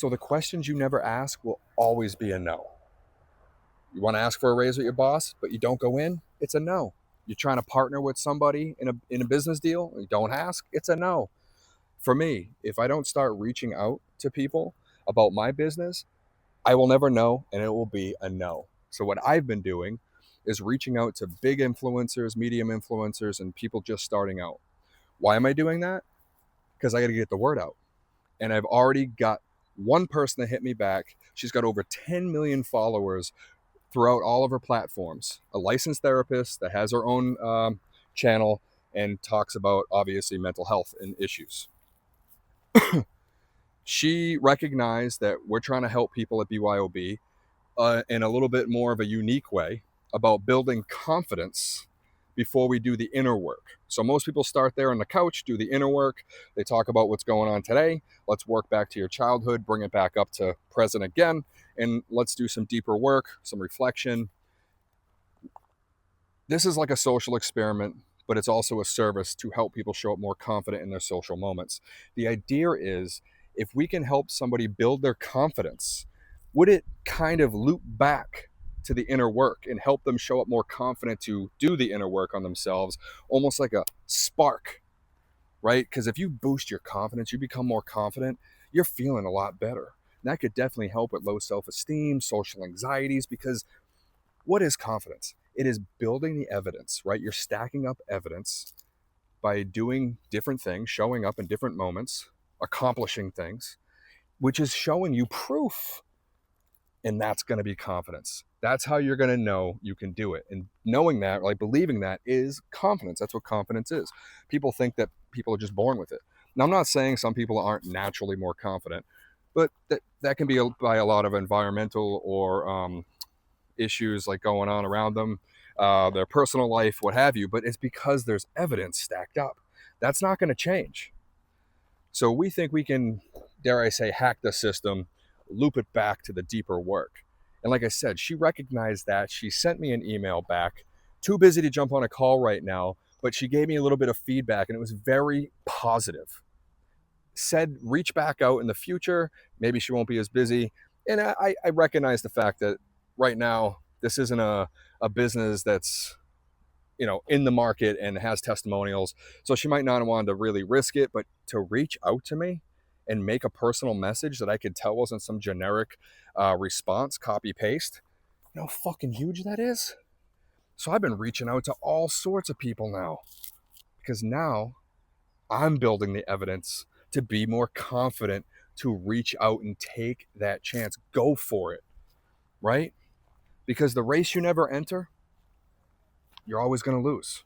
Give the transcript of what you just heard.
So the questions you never ask will always be a no. You want to ask for a raise with your boss, but you don't go in, it's a no. You're trying to partner with somebody in a business deal, you don't ask, it's a no. For me, if I don't start reaching out to people about my business, I will never know and it will be a no. So what I've been doing is reaching out to big influencers, medium influencers, and people just starting out. Why am I doing that? Because I got to get the word out. And I've already got one person that hit me back. She's got over 10 million followers throughout all of her platforms. A licensed therapist that has her own channel and talks about obviously mental health and issues. She recognized that we're trying to help people at BYOB in a little bit more of a unique way about building confidence before we do the inner work. So most people start there on the couch, do the inner work. They talk about what's going on today. Let's work back to your childhood, bring it back up to present again, and let's do some deeper work, some reflection. This is like a social experiment, but it's also a service to help people show up more confident in their social moments. The idea is if we can help somebody build their confidence, would it kind of loop back to the inner work and help them show up more confident to do the inner work on themselves, almost like a spark, right? Because if you boost your confidence, you become more confident, you're feeling a lot better. And that could definitely help with low self-esteem, social anxieties, because what is confidence? It is building the evidence, right? You're stacking up evidence by doing different things, showing up in different moments, accomplishing things, which is showing you proof. And that's going to be confidence. That's how you're going to know you can do it. And knowing that, like believing that, is confidence. That's what confidence is. People think that people are just born with it. Now, I'm not saying some people aren't naturally more confident, but that can be by a lot of environmental or issues like going on around them, their personal life, what have you, but it's because there's evidence stacked up. That's not going to change. So we think we can, dare I say, hack the system, loop it back to the deeper work. And like I said, she recognized that. She sent me an email back. Too busy to jump on a call right now, but she gave me a little bit of feedback and it was very positive. Said, reach back out in the future. Maybe she won't be as busy. And I recognize the fact that right now, this isn't a business that's in the market and has testimonials, so she might not want to really risk it, but to reach out to me and make a personal message that I could tell wasn't some generic response, copy paste, you know how fucking huge that is. So I've been reaching out to all sorts of people now because now I'm building the evidence to be more confident to reach out and take that chance, go for it, right? Because the race you never enter, you're always going to lose.